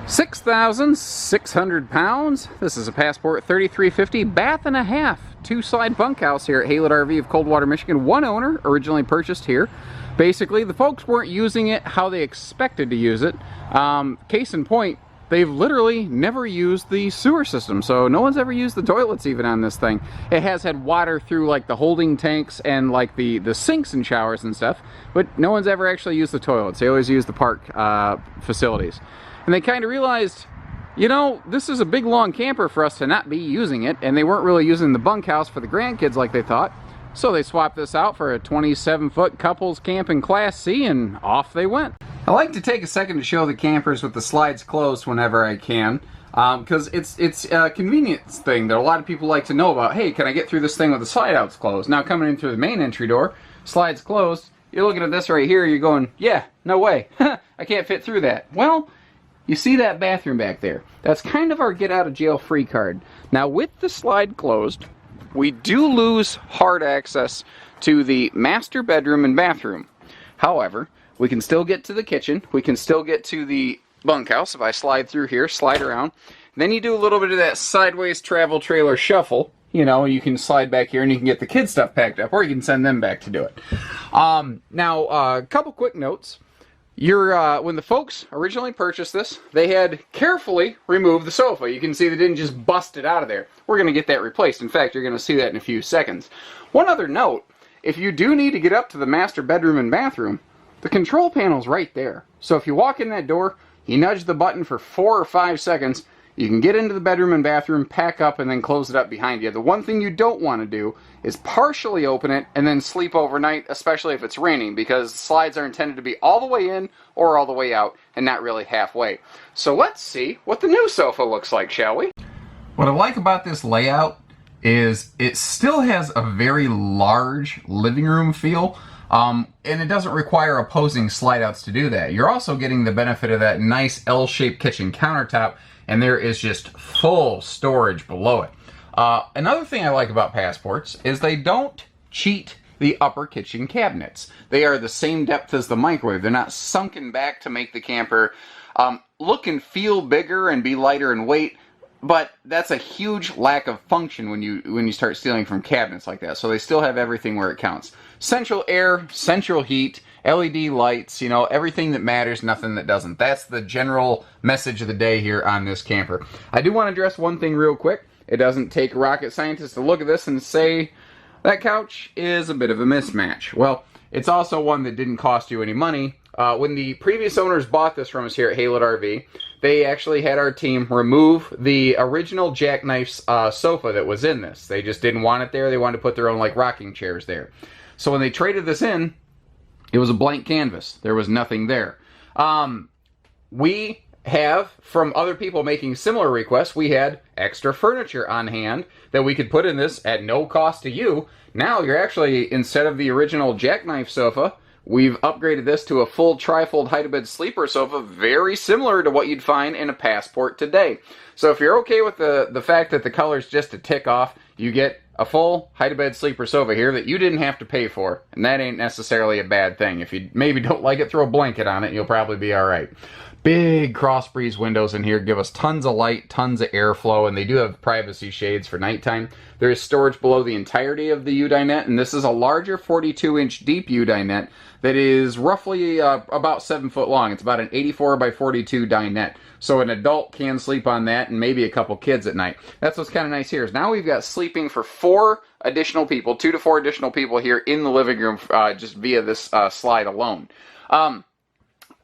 6,600 pounds. This is a Passport 3350 bath and a half, 2-slide bunkhouse here at Haylett RV of Coldwater, Michigan. One owner, originally purchased here. Basically, the folks weren't using it how they expected to use it. Case in point, they've literally never used the sewer system, so no one's ever used the toilets even on this thing. It has had water through like the holding tanks and like the sinks and showers and stuff, but no one's ever actually used the toilets. They always use the park facilities. And they kind of realized, you know, this is a big long camper for us to not be using it, and they weren't really using the bunkhouse for the grandkids like they thought. So they swapped this out for a 27-foot couples camp in Class C, and off they went. I like to take a second to show the campers with the slides closed whenever I can, because it's a convenience thing that a lot of people like to know about. Hey, can I get through this thing with the slide outs closed? Now coming in through the main entry door, slides closed, you're looking at this right here, you're going, yeah, no way, I can't fit through that. Well, you see that bathroom back there? That's kind of our get out of jail free card. Now with the slide closed, we do lose hard access to the master bedroom and bathroom. However, we can still get to the kitchen, we can still get to the bunkhouse. If I slide through here, slide around, then you do a little bit of that sideways travel trailer shuffle. You know, you can slide back here and you can get the kids' stuff packed up, or you can send them back to do it. Now, a couple quick notes. When the folks originally purchased this, they had carefully removed the sofa. You can see they didn't just bust it out of there. We're going to get that replaced. In fact, you're going to see that in a few seconds. One other note, if you do need to get up to the master bedroom and bathroom, the control panel's right there. So if you walk in that door, you nudge the button for 4 or 5 seconds, you can get into the bedroom and bathroom, pack up, and then close it up behind you. The one thing you don't want to do is partially open it and then sleep overnight, especially if it's raining, because slides are intended to be all the way in or all the way out and not really halfway. So let's see what the new sofa looks like, shall we? What I like about this layout is it still has a very large living room feel, and it doesn't require opposing slide outs to do that. You're also getting the benefit of that nice L-shaped kitchen countertop, and there is just full storage below it. Another thing I like about Passports is they don't cheat the upper kitchen cabinets. They are the same depth as the microwave. They're not sunken back to make the camper look and feel bigger and be lighter in weight, but that's a huge lack of function when you start stealing from cabinets like that. So they still have everything where it counts. Central air, central heat, LED lights, you know, everything that matters, nothing that doesn't. That's the general message of the day here on this camper. I do want to address one thing real quick. It doesn't take a rocket scientist to look at this and say, that couch is a bit of a mismatch. Well, it's also one that didn't cost you any money. When the previous owners bought this from us here at Haylett RV, they actually had our team remove the original jackknife sofa that was in this. They just didn't want it there. They wanted to put their own like rocking chairs there. So when they traded this in, it was a blank canvas. There was nothing there. We have, from other people making similar requests, we had extra furniture on hand that we could put in this at no cost to you. Now you're actually, instead of the original jackknife sofa, we've upgraded this to a full trifold height-of-bed sleeper sofa, very similar to what you'd find in a Passport today. So if you're okay with the fact that the color's just a tick off, you get a full height-of-bed sleeper sofa here that you didn't have to pay for, and that ain't necessarily a bad thing. If you maybe don't like it, throw a blanket on it, and you'll probably be alright. Big cross breeze windows in here give us tons of light, tons of airflow, and they do have privacy shades for nighttime. There is storage below the entirety of the U-dinette, and this is a larger 42-inch deep U-dinette that is roughly about 7 foot long. It's about an 84 by 42 dinette. So an adult can sleep on that and maybe a couple kids at night. That's what's kind of nice here is now we've got sleeping for 4 additional people, 2 to 4 additional people here in the living room just via this slide alone.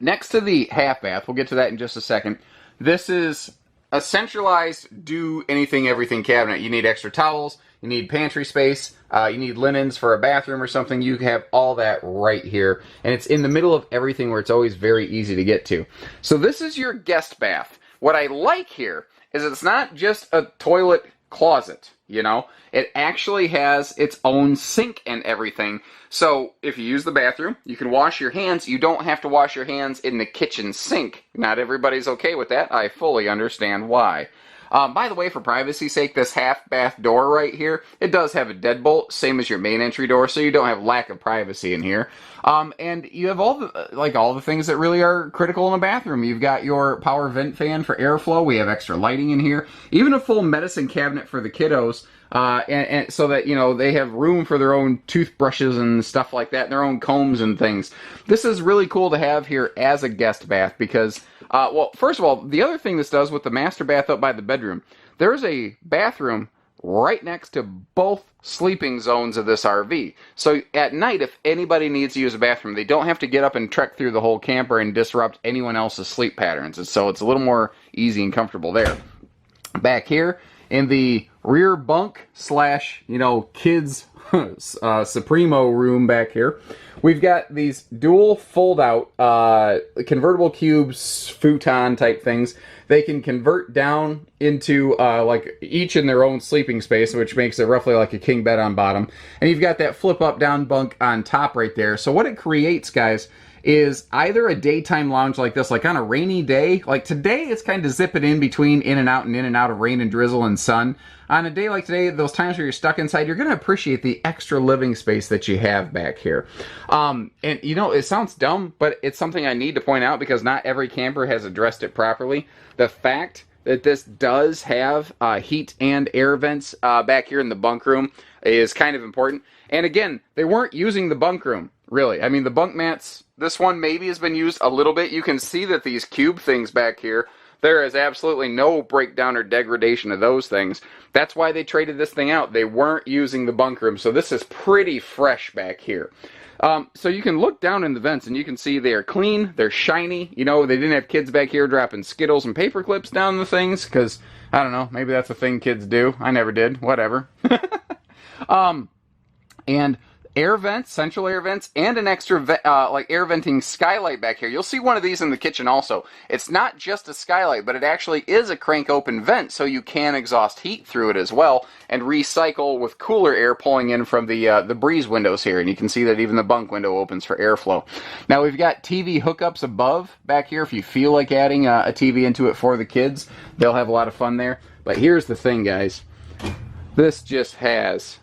Next to the half bath, we'll get to that in just a second, this is a centralized do anything everything cabinet. You need extra towels, you need pantry space, you need linens for a bathroom or something. You have all that right here, and it's in the middle of everything where it's always very easy to get to. So this is your guest bath. What I like here is it's not just a toilet closet, you know, it actually has its own sink and everything. So if you use the bathroom, you can wash your hands. You don't have to wash your hands in the kitchen sink. Not everybody's okay with that. I fully understand why. By the way, for privacy's sake, this half bath door right here, it does have a deadbolt, same as your main entry door, so you don't have lack of privacy in here. And you have all the things that really are critical in a bathroom. You've got your power vent fan for airflow. We have extra lighting in here. Even a full medicine cabinet for the kiddos. And so that, you know, they have room for their own toothbrushes and stuff like that, and their own combs and things. This is really cool to have here as a guest bath because, well, first of all, the other thing this does with the master bath up by the bedroom, there's a bathroom right next to both sleeping zones of this RV. So at night, if anybody needs to use a bathroom, they don't have to get up and trek through the whole camper and disrupt anyone else's sleep patterns. And so it's a little more easy and comfortable there. Back here, in the rear bunk slash, you know, kids Supremo room back here, we've got these dual fold-out convertible cubes, futon type things. They can convert down into like each in their own sleeping space, which makes it roughly like a king bed on bottom. And you've got that flip-up down bunk on top right there. So what it creates, guys, is either a daytime lounge like this, like on a rainy day. Like today, it's kind of zipping in between in and out of rain and drizzle and sun. On a day like today, those times where you're stuck inside, you're going to appreciate the extra living space that you have back here. And, you know, it sounds dumb, but it's something I need to point out because not every camper has addressed it properly. The fact that this does have heat and air vents back here in the bunk room is kind of important. And again, they weren't using the bunk room, really. I mean, the bunk mats, this one maybe has been used a little bit. You can see that these cube things back here, there is absolutely no breakdown or degradation of those things. That's why they traded this thing out. They weren't using the bunk room, so this is pretty fresh back here. So you can look down in the vents and you can see they are clean, they're shiny. You know, they didn't have kids back here dropping Skittles and paper clips down the things, because, I don't know, maybe that's a thing kids do. I never did. Whatever. And air vents, central air vents, and an extra like air venting skylight back here. You'll see one of these in the kitchen also. It's not just a skylight, but it actually is a crank open vent, so you can exhaust heat through it as well and recycle with cooler air pulling in from the breeze windows here. And you can see that even the bunk window opens for airflow. Now we've got TV hookups above back here. If you feel like adding a TV into it for the kids, they'll have a lot of fun there. But here's the thing, guys. This just has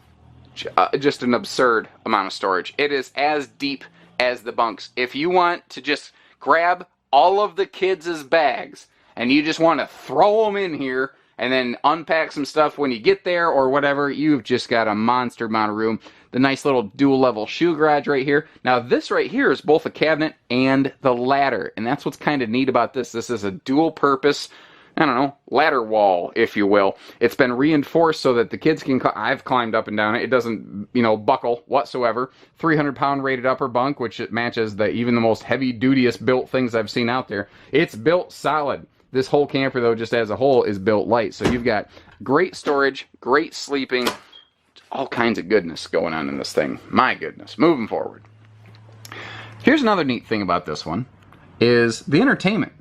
just an absurd amount of storage. It is as deep as the bunks. If you want to just grab all of the kids' bags and you just want to throw them in here and then unpack some stuff when you get there or whatever, you've just got a monster amount of room. The nice little dual level shoe garage right here. Now this right here is both a cabinet and the ladder, and that's what's kind of neat about this. This is a dual purpose, I don't know, ladder wall, if you will. It's been reinforced so that the kids can, I've climbed up and down it. It doesn't, you know, buckle whatsoever. 300-pound rated upper bunk, which it matches even the most heavy-dutyest built things I've seen out there. It's built solid. This whole camper, though, just as a whole, is built light. So you've got great storage, great sleeping, all kinds of goodness going on in this thing. My goodness. Moving forward. Here's another neat thing about this one, is the entertainment.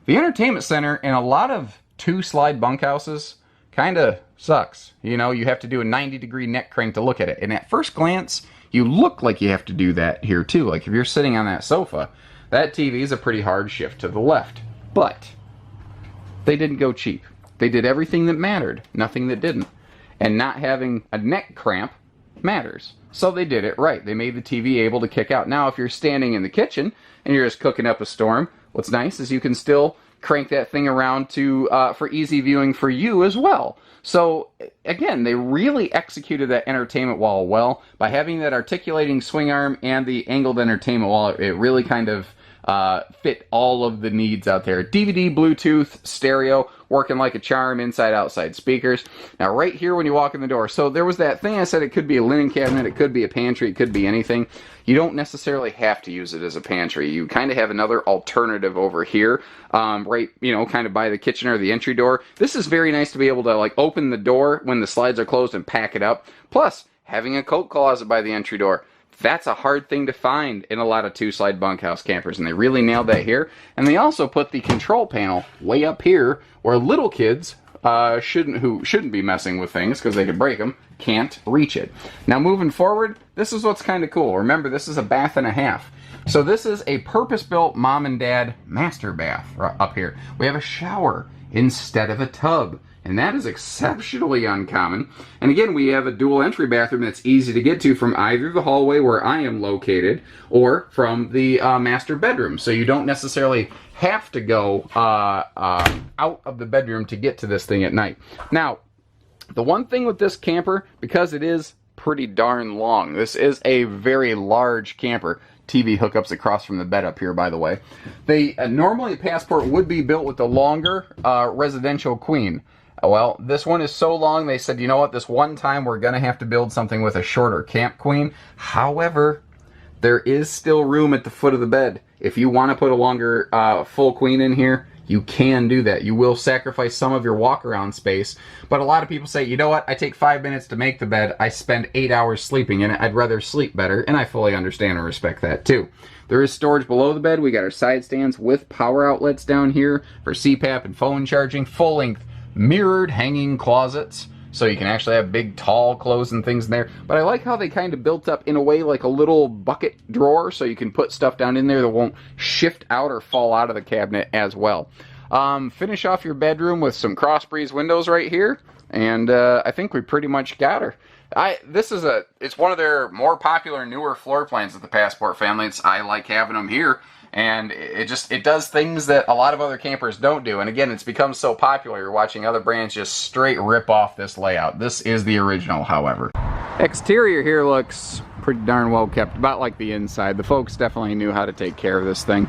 The entertainment center in a lot of two-slide bunkhouses kind of sucks. You know, you have to do a 90-degree neck crank to look at it. And at first glance, you look like you have to do that here too. Like if you're sitting on that sofa, that TV is a pretty hard shift to the left. But they didn't go cheap. They did everything that mattered, nothing that didn't. And not having a neck cramp matters. So they did it right. They made the TV able to kick out. Now, if you're standing in the kitchen and you're just cooking up a storm, what's nice is you can still crank that thing around to for easy viewing for you as well. So again, they really executed that entertainment wall well by having that articulating swing arm and the angled entertainment wall. It really kind of fit all of the needs out there. DVD, Bluetooth, stereo, working like a charm, inside, outside speakers. Now right here when you walk in the door, so there was that thing I said, it could be a linen cabinet, it could be a pantry, it could be anything. You don't necessarily have to use it as a pantry. You kind of have another alternative over here, right, you know, kind of by the kitchen or the entry door. This is very nice to be able to like open the door when the slides are closed and pack it up. Plus, having a coat closet by the entry door. That's a hard thing to find in a lot of two-slide bunkhouse campers, and they really nailed that here. And they also put the control panel way up here, where little kids who shouldn't be messing with things because they could break them, can't reach it. Now moving forward, this is what's kind of cool. Remember, this is a bath and a half. So this is a purpose-built mom and dad master bath up here. We have a shower instead of a tub. and that is exceptionally uncommon. And again, we have a dual entry bathroom that's easy to get to from either the hallway where I am located or from the master bedroom. So you don't necessarily have to go out of the bedroom to get to this thing at night. Now, the one thing with this camper, because it is pretty darn long, this is a very large camper. TV hookups across from the bed up here, by the way. They normally a Passport would be built with the longer residential queen. Well, this one is so long, they said, you know what, this one time we're going to have to build something with a shorter camp queen. However, there is still room at the foot of the bed. If you want to put a longer full queen in here, you can do that. You will sacrifice some of your walk-around space. But a lot of people say, you know what, I take 5 minutes to make the bed. I spend 8 hours sleeping in it. I'd rather sleep better, and I fully understand and respect that too. There is storage below the bed. We got our side stands with power outlets down here for CPAP and phone charging. Full-length mirrored hanging closets. So you can actually have big, tall clothes and things in there. But I like how they kind of built up in a way like a little bucket drawer, so you can put stuff down in there that won't shift out or fall out of the cabinet as well. Finish off your bedroom with some cross breeze windows right here, and I think we pretty much got her. It's one of their more popular, newer floor plans of the Passport family. I like having them here. And it does things that a lot of other campers don't do. And again, it's become so popular, you're watching other brands just straight rip off this layout. This is the original, however. Exterior here looks pretty darn well kept, about like the inside. The folks definitely knew how to take care of this thing.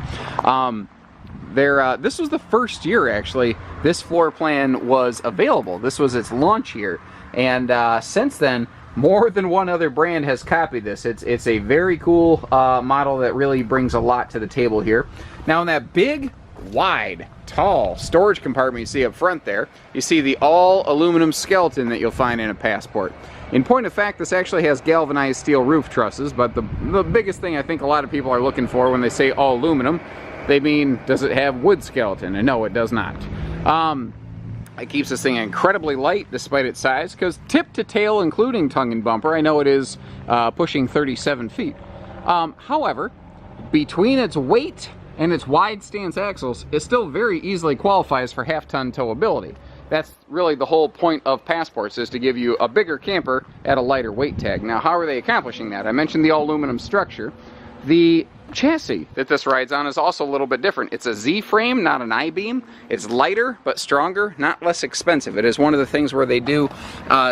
This was the first year, actually, this floor plan was available. This was its launch year. And since then, more than one other brand has copied this. It's a very cool model that really brings a lot to the table here. Now in that big, wide, tall storage compartment you see up front there, you see the all aluminum skeleton that you'll find in a Passport. In point of fact, this actually has galvanized steel roof trusses, but the biggest thing I think a lot of people are looking for when they say all aluminum, they mean, does it have wood skeleton? And no, it does not. It keeps this thing incredibly light despite its size, because tip to tail, including tongue and bumper, I know it is pushing 37 feet. However, between its weight and its wide stance axles, it still very easily qualifies for half-ton towability. That's really the whole point of Passports, is to give you a bigger camper at a lighter weight tag. Now, how are they accomplishing that? I mentioned the all-aluminum structure. The chassis that this rides on is also a little bit different. It's a Z-frame, not an I-beam. It's lighter, but stronger, not less expensive. It is one of the things where they do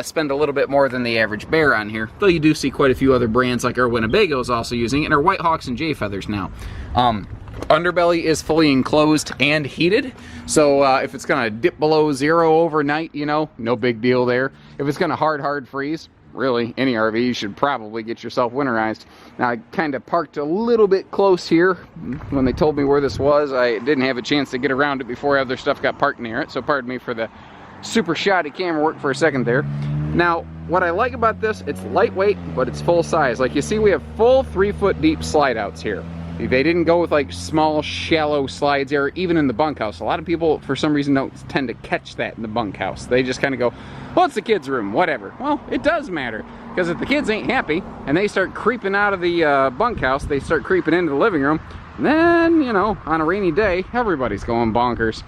spend a little bit more than the average bear on here, though you do see quite a few other brands like our Winnebago is also using it, and our White Hawks and Jay Feathers now. Underbelly is fully enclosed and heated, so if it's gonna dip below zero overnight, you know, no big deal there. If it's gonna hard freeze, really, any RV, you should probably get yourself winterized. Now, I kind of parked a little bit close here. When they told me where this was, I didn't have a chance to get around it before other stuff got parked near it, so pardon me for the super shoddy camera work for a second there. Now, what I like about this, it's lightweight, but it's full size. Like you see, we have full 3-foot deep slide outs here. They didn't go with like small, shallow slides there, even in the bunkhouse. A lot of people, for some reason, don't tend to catch that in the bunkhouse. They just kind of go, well, it's the kids' room, whatever. Well, it does matter, because if the kids ain't happy and they start creeping out of the bunkhouse, they start creeping into the living room, then, you know, on a rainy day, everybody's going bonkers.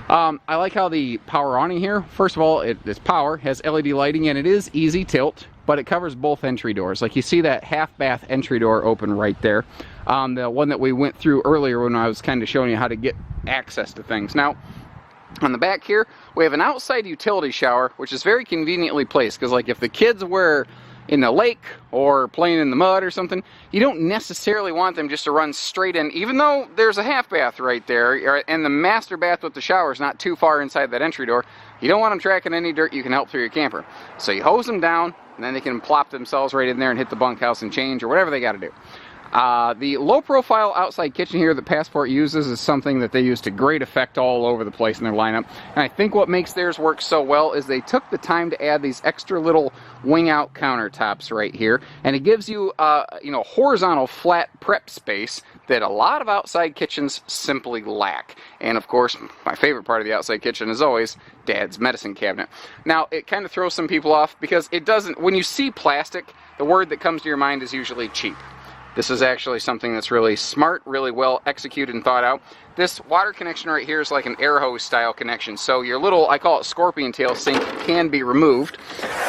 I like how the power awning here, first of all, this power has LED lighting, and it is easy tilt, but it covers both entry doors. Like you see that half bath entry door open right there. The one that we went through earlier when I was kind of showing you how to get access to things. Now, on the back here, we have an outside utility shower, which is very conveniently placed, because like if the kids were in the lake or playing in the mud or something, you don't necessarily want them just to run straight in, even though there's a half bath right there, and the master bath with the shower is not too far inside that entry door. You don't want them tracking any dirt you can help through your camper. So you hose them down, and then they can plop themselves right in there and hit the bunkhouse and change or whatever they got to do. The low-profile outside kitchen here that Passport uses is something that they use to great effect all over the place in their lineup. And I think what makes theirs work so well is they took the time to add these extra little wing-out countertops right here, and it gives you, you know, horizontal flat prep space that a lot of outside kitchens simply lack. And of course, my favorite part of the outside kitchen is always Dad's medicine cabinet. Now, it kind of throws some people off because it doesn't, when you see plastic, the word that comes to your mind is usually cheap. This is actually something that's really smart, really well executed and thought out. This water connection right here is like an air hose style connection. So your little, I call it scorpion tail sink, can be removed.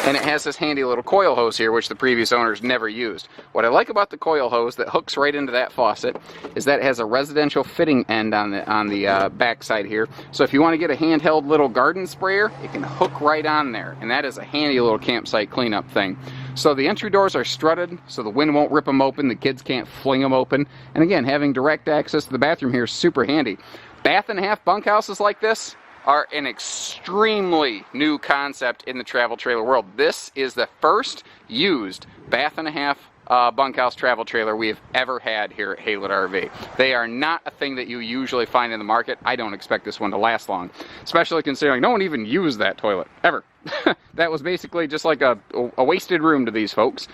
And it has this handy little coil hose here, which the previous owners never used. What I like about the coil hose that hooks right into that faucet is that it has a residential fitting end on the back side here. So if you want to get a handheld little garden sprayer, it can hook right on there. And that is a handy little campsite cleanup thing. So the entry doors are strutted, so the wind won't rip them open, the kids can't fling them open. And again, having direct access to the bathroom here is super handy. Bath and a half bunkhouses like this are an extremely new concept in the travel trailer world. This is the first used bath and a half bunkhouse travel trailer we have ever had here at Haylett RV. They are not a thing that you usually find in the market. I don't expect this one to last long, especially considering no one even used that toilet, ever. That was basically just like a wasted room to these folks.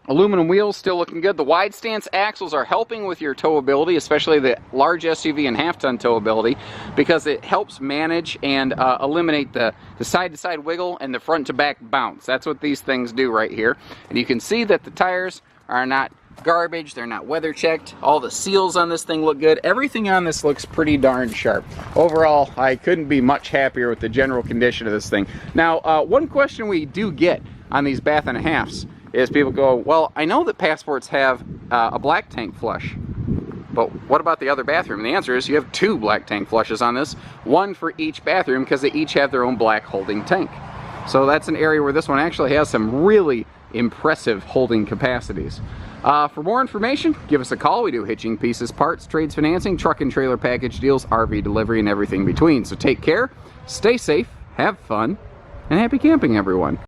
Aluminum wheels still looking good. The wide stance axles are helping with your towability, especially the large SUV and half-ton towability, because it helps manage and eliminate the side-to-side wiggle and the front-to-back bounce. That's what these things do right here. And you can see that the tires are not garbage, they're not weather checked. All the seals on this thing look good. Everything on this looks pretty darn sharp. Overall, I couldn't be much happier with the general condition of this thing. Now, one question we do get on these bath and a halves is people go, well, I know that Passports have a black tank flush, but what about the other bathroom? And the answer is you have 2 black tank flushes on this, one for each bathroom, because they each have their own black holding tank. So that's an area where this one actually has some really impressive holding capacities. For more information, give us a call. We do hitching, pieces, parts, trades, financing, truck and trailer package deals, RV delivery, and everything between. So take care, stay safe, have fun, and happy camping, everyone.